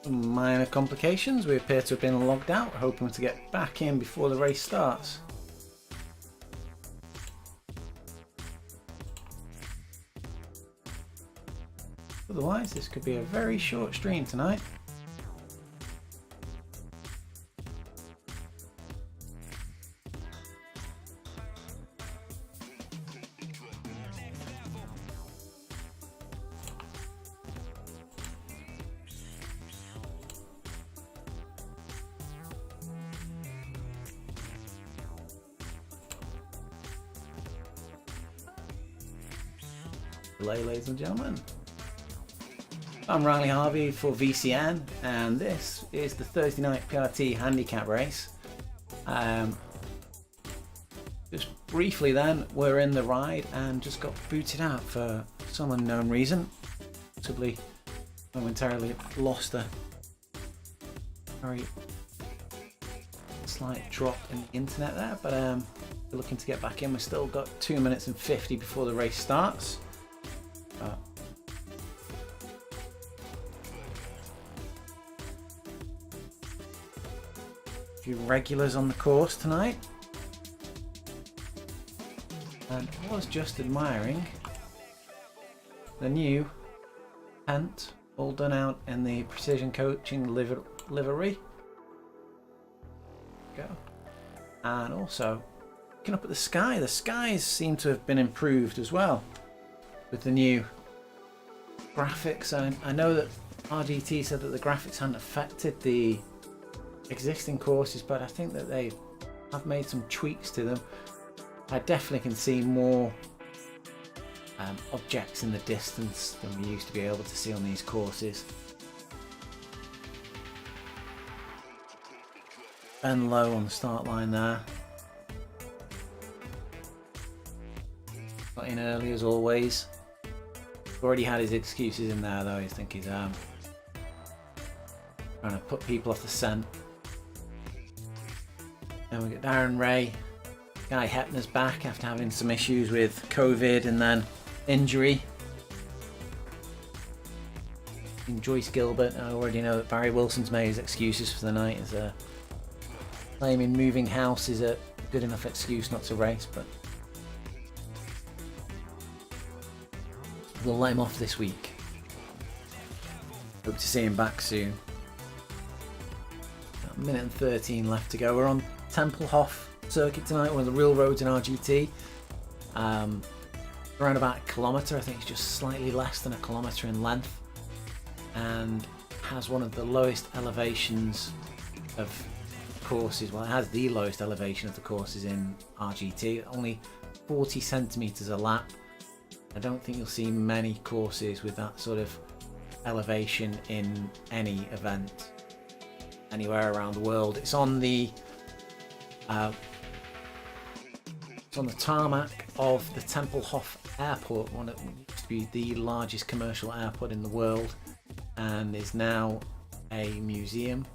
Some minor complications. We appear to have been logged out, hoping to get back in before the race starts. Otherwise, this could be a very short stream tonight. Ladies and gentlemen, I'm Riley Harvey for VCN, and this is the Thursday night PRT handicap race. Just briefly then, we're in the ride and just got booted out for some unknown reason. Possibly momentarily lost a very slight drop in the internet there, but we're looking to get back in. We've still got 2 minutes and 50 before the race starts. Few regulars on the course tonight, and I was just admiring the new tent, all done out in the precision coaching livery. Go. And also looking up at the skies seem to have been improved as well with the new graphics. I know that RGT said that the graphics hadn't affected the existing courses, but I think that they have made some tweaks to them. I definitely can see more objects in the distance than we used to be able to see on these courses. Ben Low on the start line there. Got in early as always. Already had his excuses in there though. I think he's trying to put people off the scent. And we got Darren Ray. Guy Hepner's back after having some issues with COVID and then injury. And Joyce Gilbert. I already know that Barry Wilson's made his excuses for the night. He's claiming moving house is a good enough excuse not to race, but we'll let him off this week. Hope to see him back soon. A minute and 13 left to go. We're on Tempelhof circuit tonight, one of the real roads in RGT. Around about a kilometre, I think it's just slightly less than a kilometre in length, and has one of the lowest elevations of courses. Well, it has the lowest elevation of the courses in RGT, only 40 centimetres a lap. I don't think you'll see many courses with that sort of elevation in any event anywhere around the world. It's on the tarmac of the Tempelhof Airport, one that used to be the largest commercial airport in the world and is now a museum.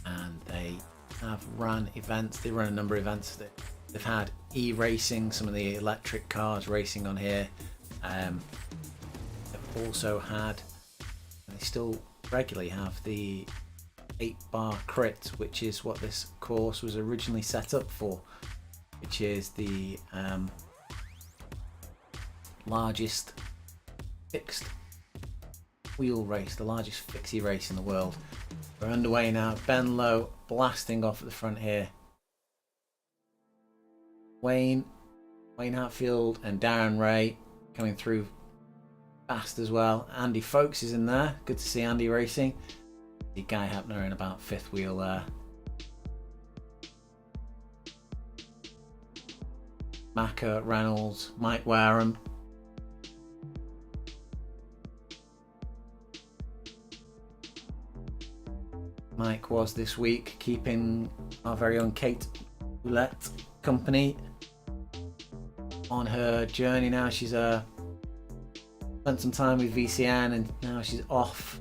And they have run events. They run a number of events. They've had e-racing, some of the electric cars racing on here. They've also had, and they still regularly have, the 8-bar crit, which is what this course was originally set up for, which is the largest fixed wheel race, the largest fixie race in the world. We're underway now. Ben Low blasting off at the front here. Wayne Hatfield and Darren Ray coming through fast as well. Andy Folkes is in there. Good to see Andy racing. The Guy Hepner in about 5th wheel there. Macca, Reynolds, Mike Wareham. Mike was this week keeping our very own Kate Roulette company on her journey. Now she's spent some time with VCN and now she's off.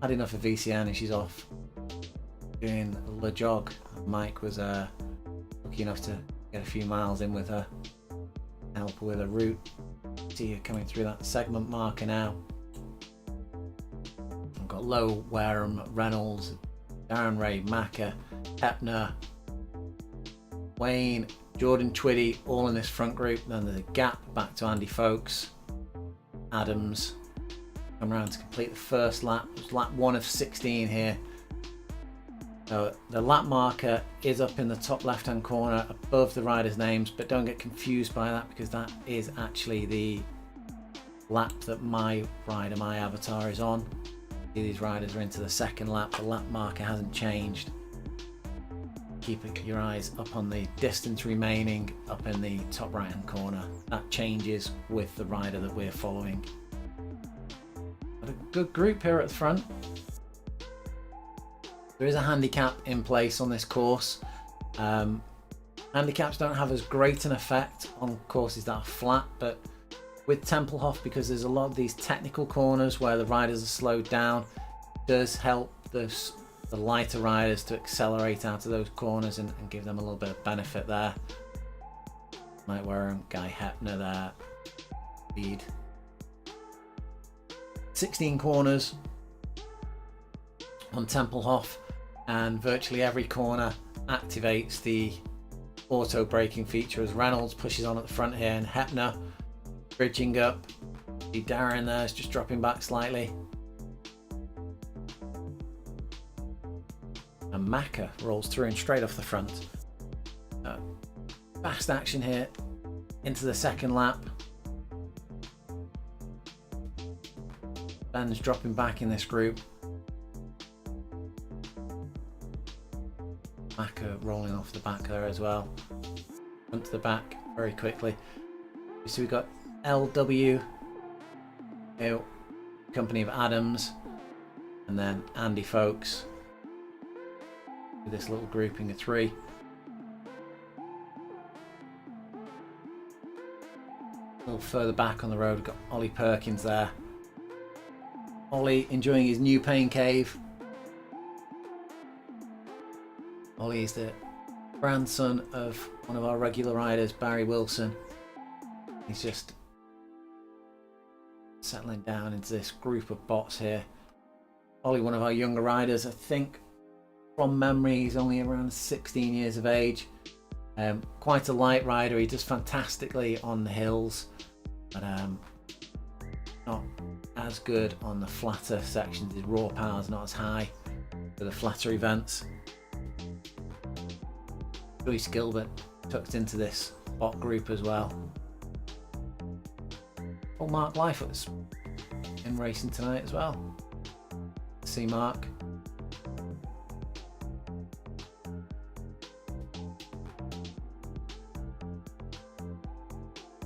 Had enough of VCN and she's off doing Le Jog. Mike was lucky enough to get a few miles in with her, help her with her route. See her coming through that segment marker now. I've got Lowe, Wareham, Reynolds, Darren Ray, Macca, Hepner, Wayne, Jordan Twiddy, all in this front group. Then there's a gap back to Andy Folkes, Adams. Come around to complete the first lap. It was lap 1 of 16 here. So the lap marker is up in the top left hand corner above the riders' names, but don't get confused by that because that is actually the lap that my rider, my avatar, is on. These riders are into the second lap. The lap marker hasn't changed. Keep your eyes up on the distance remaining up in the top right hand corner. That changes with the rider that we're following. But a good group here at the front. There is a handicap in place on this course. Handicaps don't have as great an effect on courses that are flat, but with Tempelhof, because there's a lot of these technical corners where the riders are slowed down, it does help the lighter riders to accelerate out of those corners and give them a little bit of benefit there. Mike Wareham, Guy Hepner there. Speed. 16 corners on Tempelhof, and virtually every corner activates the auto braking feature as Reynolds pushes on at the front here, and Hepner bridging up. See Darren there is just dropping back slightly. And Macca rolls through and straight off the front. Fast action here into the second lap. Ben's dropping back in this group. Macca rolling off the back there as well. Front to the back very quickly. So we've got LW, company of Adams, and then Andy Folkes with this little grouping of 3. A little further back on the road, we've got Ollie Perkins there. Ollie enjoying his new pain cave. Ollie is the grandson of one of our regular riders, Barry Wilson. He's just settling down into this group of bots here. Ollie, one of our younger riders, I think from memory he's only around 16 years of age. Quite a light rider, he does fantastically on the hills, but not as good on the flatter sections. His raw power is not as high for the flatter events. Joyce Gilbert tucked into this bot group as well. Oh, Mark Lightfoot's in racing tonight as well. See Mark.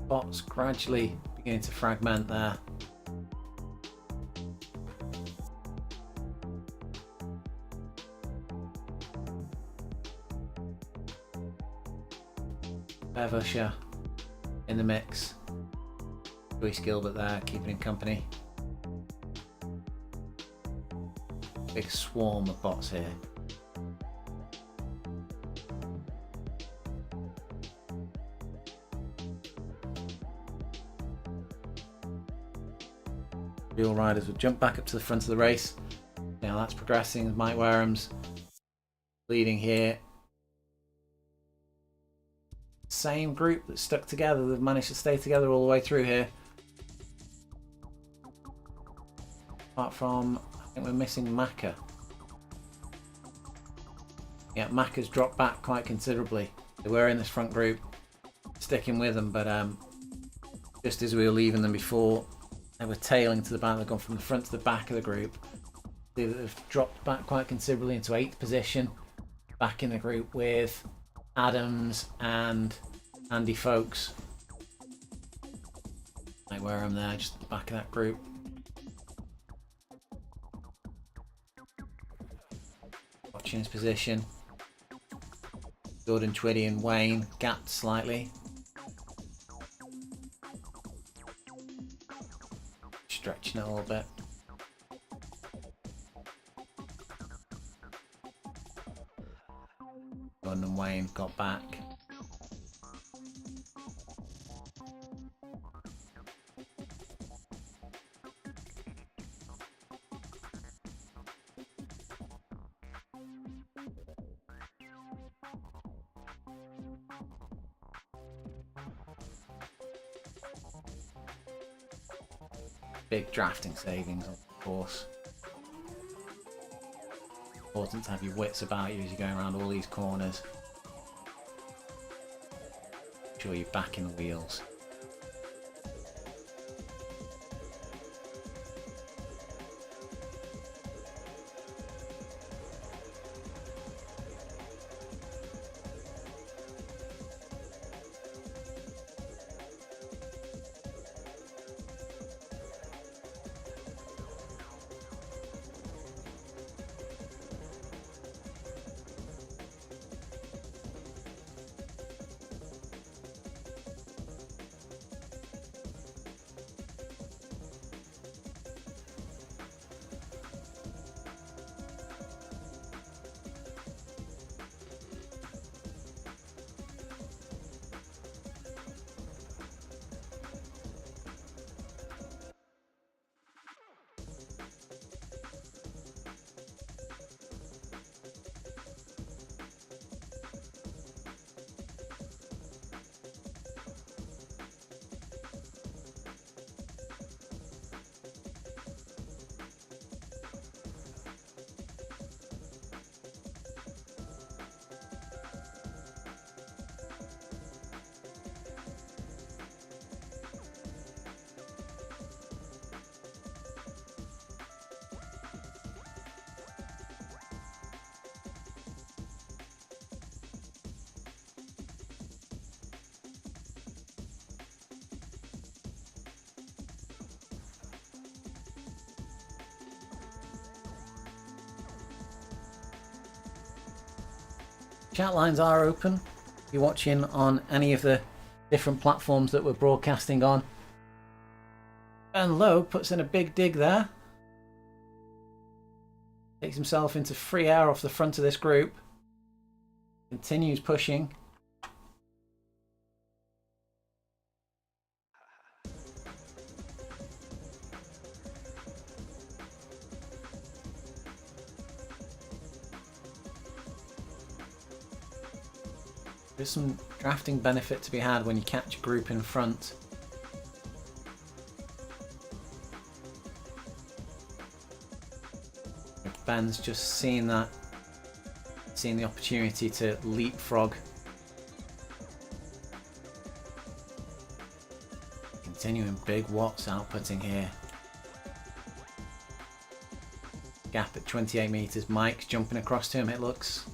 Bots gradually beginning to fragment there. Bev Usher in the mix. Joyce Gilbert there keeping him company. Big swarm of bots here. Real riders would jump back up to the front of the race. Now that's progressing. Mike Wareham's leading here. Same group that stuck together. They've managed to stay together all the way through here. Apart from, I think we're missing Macca. Yeah, Macca's dropped back quite considerably. They were in this front group, sticking with them, but just as we were leaving them before, they were tailing to the back. They've gone from the front to the back of the group. They've dropped back quite considerably into 8th position, back in the group with Adams and Andy Folkes. Like where I'm there, just at the back of that group. Watching his position. Jordan Twiddy and Wayne gapped slightly. Stretching it a little bit. Jordan and Wayne got back. big drafting savings, of course. Important to have your wits about you as you're going around all these corners. Make sure you're back in the wheels. Chat lines are open. If you're watching on any of the different platforms that we're broadcasting on. And Lowe puts in a big dig there. Takes himself into free air off the front of this group. Continues pushing. There's some drafting benefit to be had when you catch a group in front. Ben's just seeing that, seeing the opportunity to leapfrog. Continuing big watts outputting here. Gap at 28 meters. Mike's jumping across to him, it looks.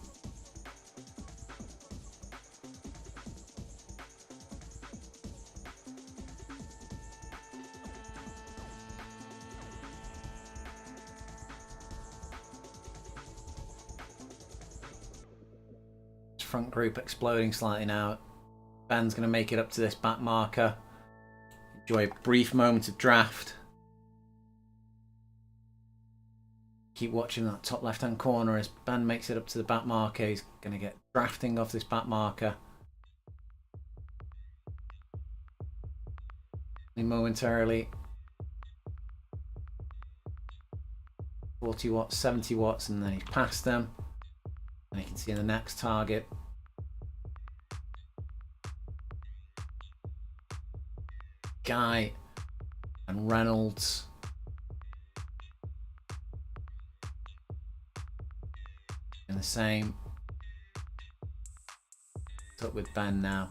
Front group exploding slightly now. Ben's going to make it up to this back marker. Enjoy a brief moment of draft. Keep watching that top left hand corner as Ben makes it up to the back marker. He's going to get drafting off this back marker. Momentarily. 40 watts, 70 watts, and then he's past them. And you can see the next target. Guy and Reynolds. And the same. It's up with Ben now.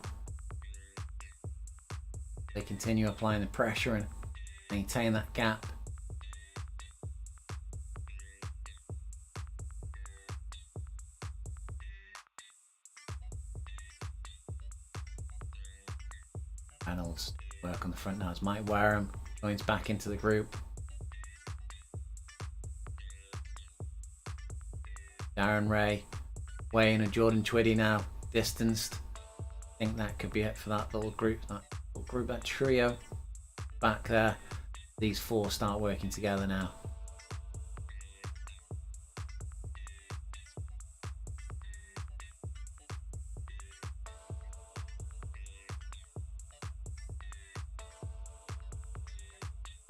They continue applying the pressure and maintain that gap. Reynolds work on the front now as Mike Wareham joins back into the group. Darren Ray, Wayne and Jordan Twiddy now distanced. I think that could be it for that little group, that trio back there. These four start working together now.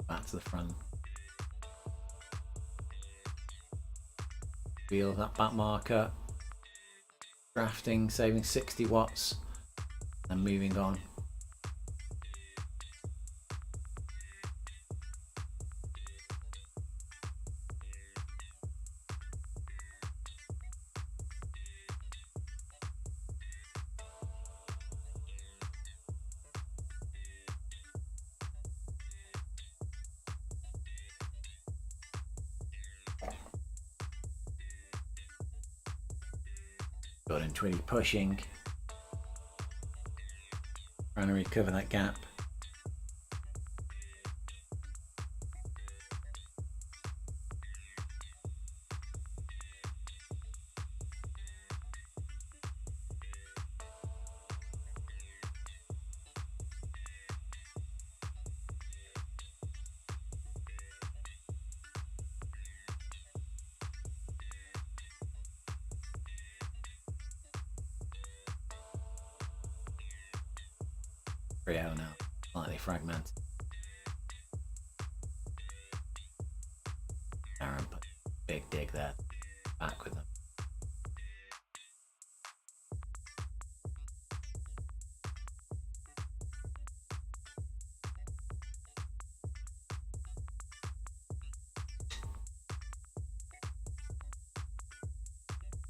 Back to the front. Wheel of that back marker. Drafting, saving 60 watts and moving on. Good and Twitty pushing. Trying to recover that gap. Now, slightly fragmented. Aaron put a big dig there, back with them.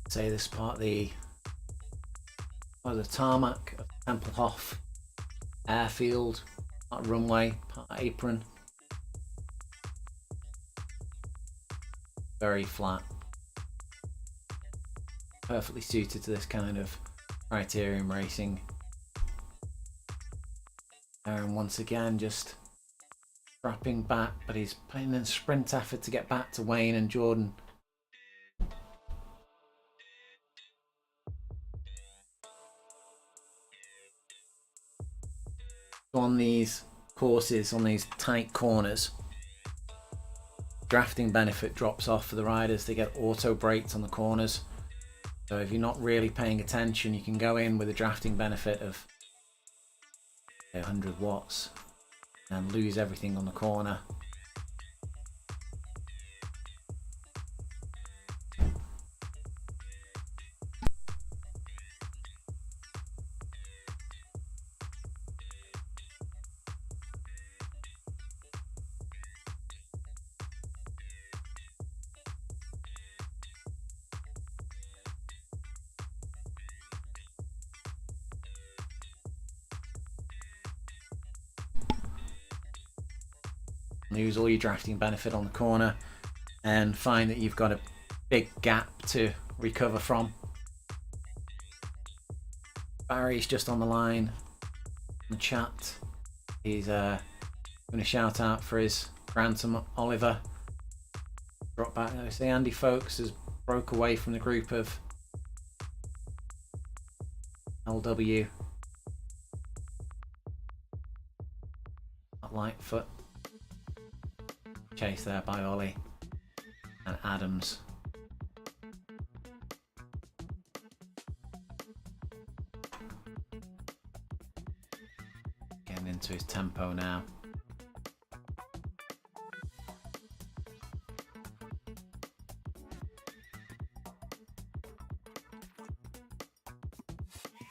Say this part of the tarmac of Tempelhof airfield, part runway, part apron. Very flat. Perfectly suited to this kind of criterium racing. Aaron once again just dropping back, but he's putting in a sprint effort to get back to Wayne and Jordan. On these courses, on these tight corners, drafting benefit drops off for the riders. They get auto brakes on the corners, so if you're not really paying attention, you can go in with a drafting benefit of 100 watts and lose everything on the corner. Lose all your drafting benefit on the corner and find that you've got a big gap to recover from. Barry's just on the line in the chat. He's going to shout out for his grandson Oliver. Drop back. I see Andy Folks has broke away from the group of LW. Lightfoot. Chase there by Ollie and Adams. Getting into his tempo now.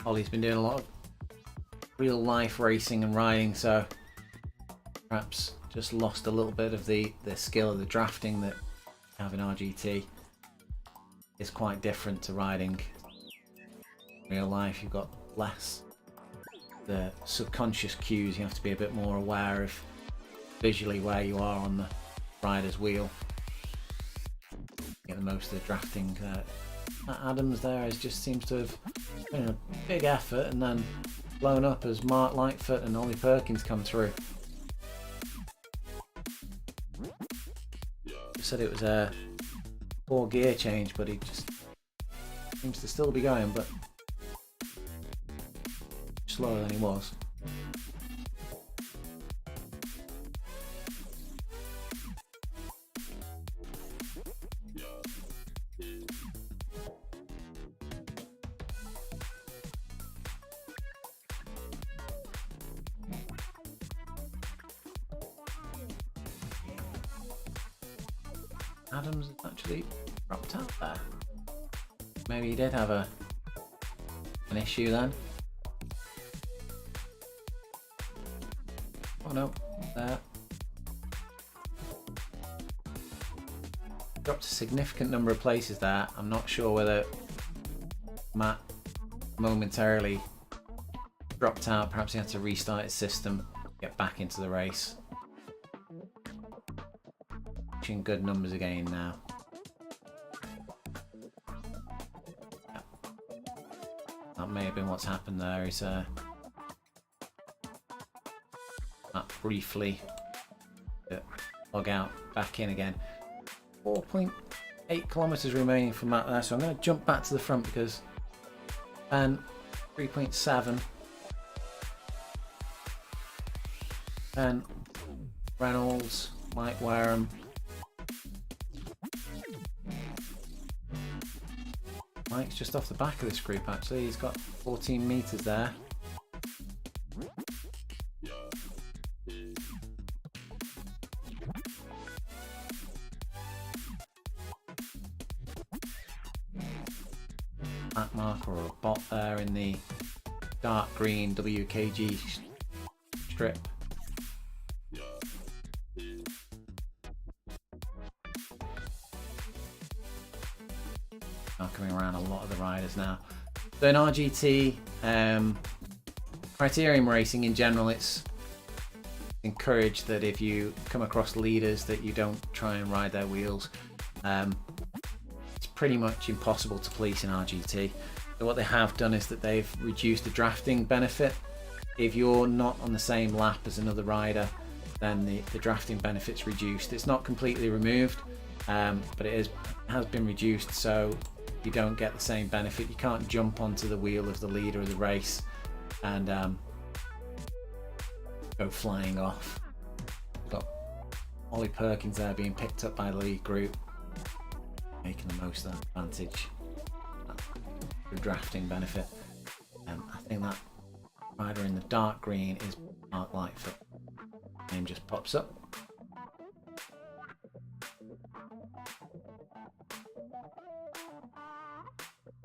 Ollie's been doing a lot of real life racing and riding, so perhaps just lost a little bit of the skill of the drafting that you have in RGT. It's quite different to riding in real life. You've got less the subconscious cues. You have to be a bit more aware of visually where you are on the rider's wheel. Get the most of the drafting. Adams there just seems to have put in a big effort and then blown up as Mark Lightfoot and Ollie Perkins come through. Said it was a 4 gear change, but he just seems to still be going, but slower than he was. Adams actually dropped out there. Maybe he did have an issue then. Oh no, there. Dropped a significant number of places there. I'm not sure whether Matt momentarily dropped out. Perhaps he had to restart his system, get back into the race. Good numbers again now. may have been what's happened there. He's briefly log out, back in again. 4.8 kilometers remaining from Matt there, so I'm going to jump back to the front because Ben 3.7, Ben Reynolds, Mike Wareham, Mike's just off the back of this group actually. He's got 14 meters there. Back marker or a bot there in the dark green WKG strip. Coming around a lot of the riders now. So in RGT criterium racing in general, it's encouraged that if you come across leaders that you don't try and ride their wheels. It's pretty much impossible to police in RGT. So what they have done is that they've reduced the drafting benefit. If you're not on the same lap as another rider, then the drafting benefit's reduced. It's not completely removed, but it has been reduced, so you don't get the same benefit. You can't jump onto the wheel of the leader of the race and go flying off. We've got Ollie Perkins there being picked up by the lead group, making the most of that advantage, the drafting benefit. I think that rider in the dark green is Mark Lightfoot. Name just pops up.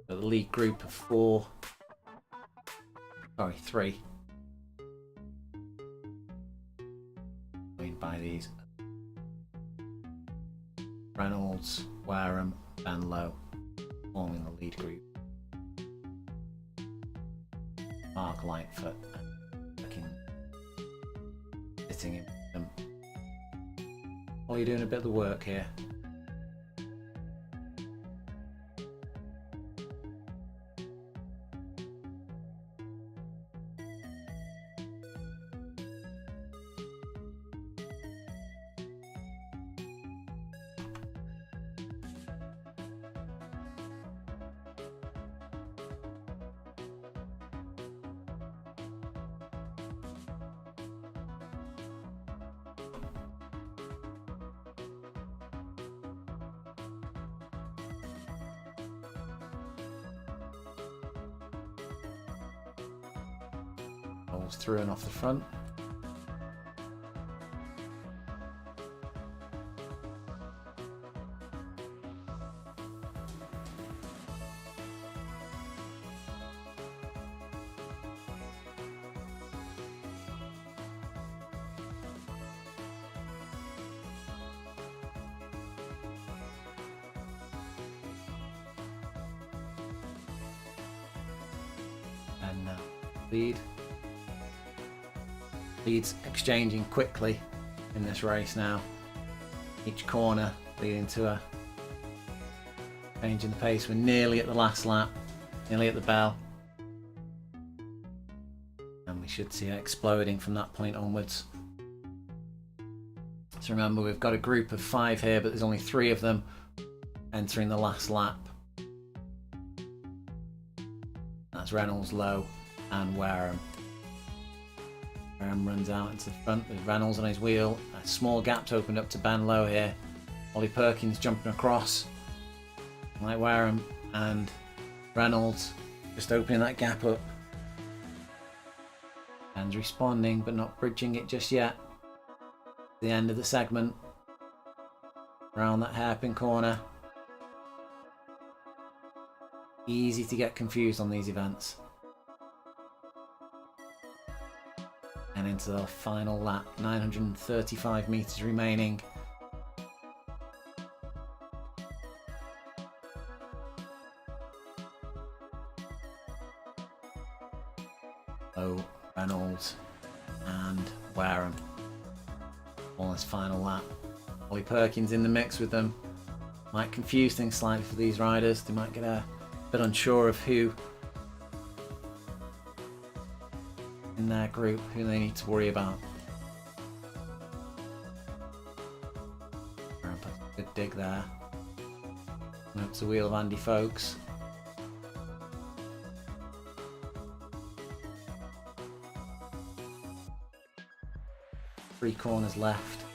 The lead group of three, joined by these Reynolds, Wareham, and Lowe, forming the lead group. Mark Lightfoot sitting in with them. While you're doing a bit of the work here. Rolls through and off the front. And leads exchanging quickly in this race now. Each corner leading to a change in the pace. We're nearly at the last lap, nearly at the bell. And we should see it exploding from that point onwards. So remember, we've got a group of 5 here, but there's only 3 of them entering the last lap. That's Reynolds, Lowe, and Wareham. Wareham runs out into the front with Reynolds on his wheel. A small gap's opened up to Ben Lowe here. Ollie Perkins jumping across. Like Wareham and Reynolds just opening that gap up. Ben's responding but not bridging it just yet. The end of the segment. Around that hairpin corner. Easy to get confused on these events. And into the final lap, 935 meters remaining. Lowe, Reynolds, and Wareham. On this final lap. Ollie Perkins in the mix with them. Might confuse things slightly for these riders. They might get a bit unsure of who in their group who they need to worry about. Good dig there. That's the wheel of Andy Folks. Three corners left.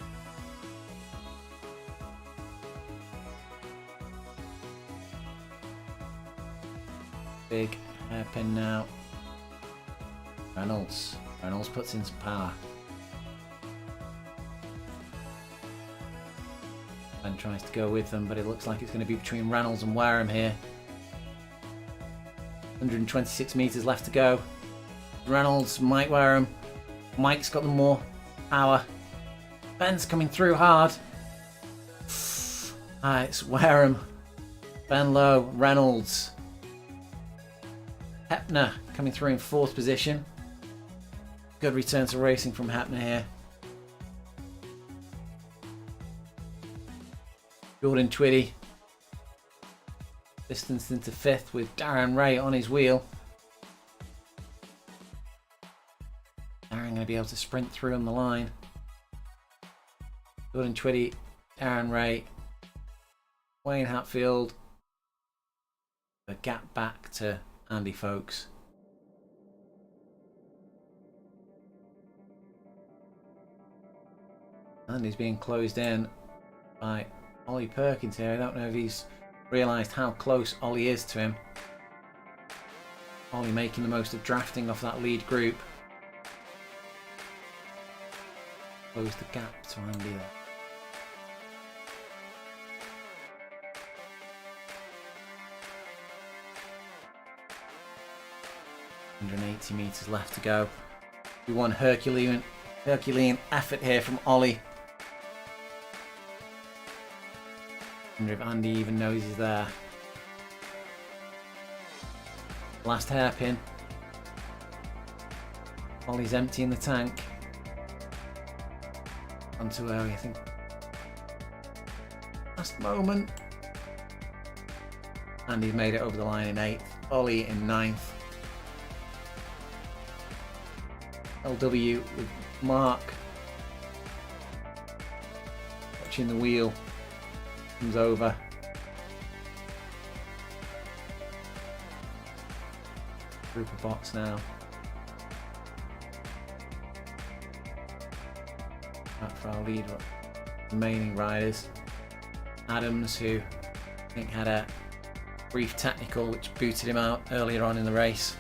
Big hairpin now. Reynolds puts in some power. Ben tries to go with them, but it looks like it's going to be between Reynolds and Wareham here. 126 metres left to go. Reynolds, Mike Wareham. Mike's got the more power. Ben's coming through hard. Alright, it's Wareham, Ben Lowe, Reynolds. Hepner coming through in 4th position. Good return to racing from Hepner here. Jordan Twitty distanced into 5th with Darren Ray on his wheel. Darren going to be able to sprint through on the line. Jordan Twitty, Darren Ray, Wayne Hatfield. A gap back to Andy Folks. And he's being closed in by Ollie Perkins here. I don't know if he's realised how close Ollie is to him. Ollie making the most of drafting off that lead group. Close the gap to Andy there. .180 metres left to go. We want Herculean effort here from Ollie. Wonder if Andy even knows he's there. Last hairpin. Ollie's emptying the tank. On too early, I think. Last moment. Andy's made it over the line in 8th. Ollie in 9th. LW with Mark. Watching the wheel. Comes over. Group of bots now. Back for our lead remaining riders. Adams, who I think had a brief technical which booted him out earlier on in the race.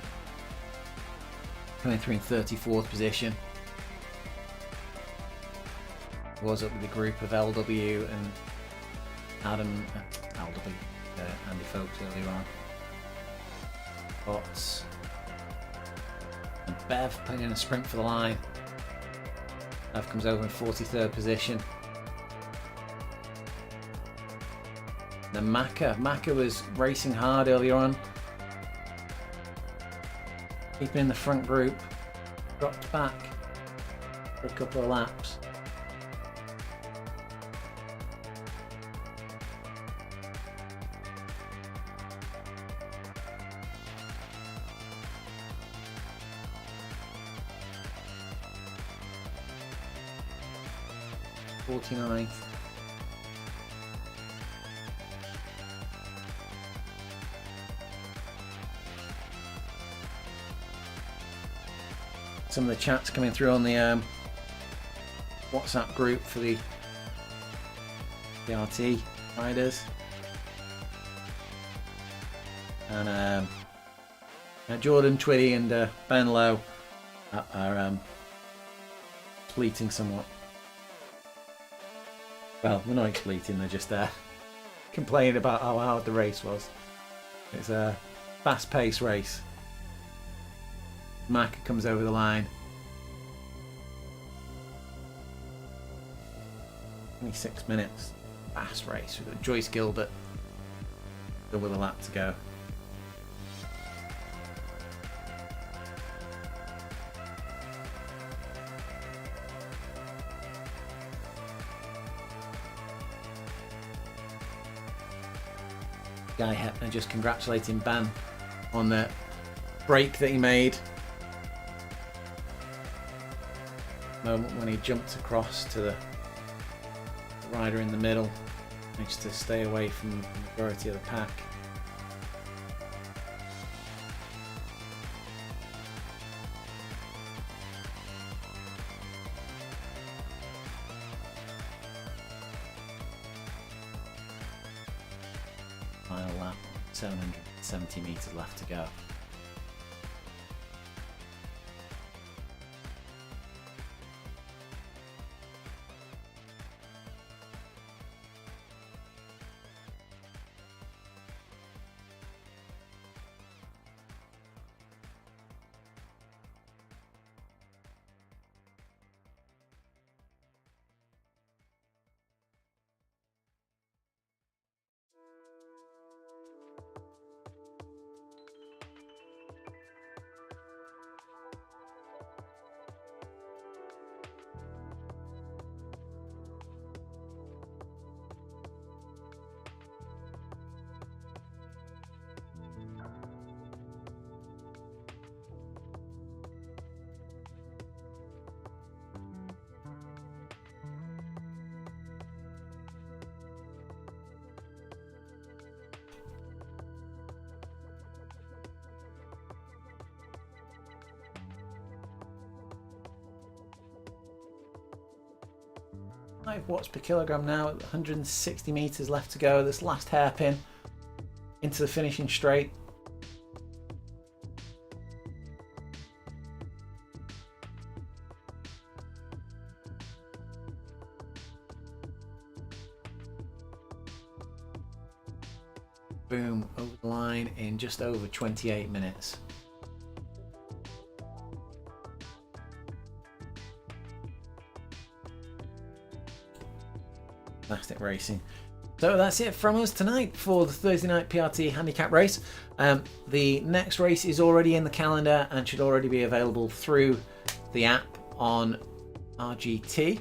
Coming through in 34th position. Was up with a group of LW and Andy Folks earlier on. Bots. And Bev putting in a sprint for the line. Bev comes over in 43rd position. Then Maka was racing hard earlier on. Keeping in the front group. Dropped back for a couple of laps. Some of the chats coming through on the WhatsApp group for the RT riders. And Jordan Twitty and Ben Lowe are fleeting somewhat. Well, they're not fleeting, they're just complaining about how hard the race was. It's a fast-paced race. Mack comes over the line. 26 minutes. Fast race. We've got Joyce Gilbert still with a lap to go. Guy Hepner just congratulating Ben on the break that he made. moment when he jumped across to the rider in the middle, managed to stay away from the majority of the pack. Final lap, 770 meters left to go. Watts per kilogram now at 160 meters left to go. This last hairpin into the finishing straight. Boom, over the line in just over 28 minutes. Fantastic racing. So that's it from us tonight for the Thursday night PRT handicap race. The next race is already in the calendar and should already be available through the app on RGT.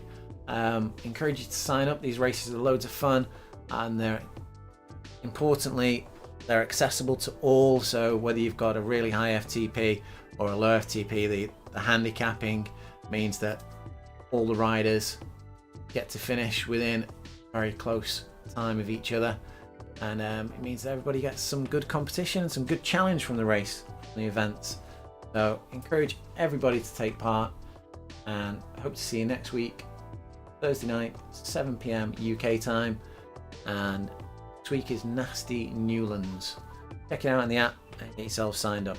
Encourage you to sign up. These races are loads of fun, and they're accessible to all. So whether you've got a really high FTP or a low FTP, the handicapping means that all the riders get to finish within very close time of each other, and it means that everybody gets some good competition and some good challenge from the race, from the events. So encourage everybody to take part, and hope to see you next week, Thursday night, 7 PM UK time. And next week is Nasty Newlands. Check it out in the app and get yourself signed up.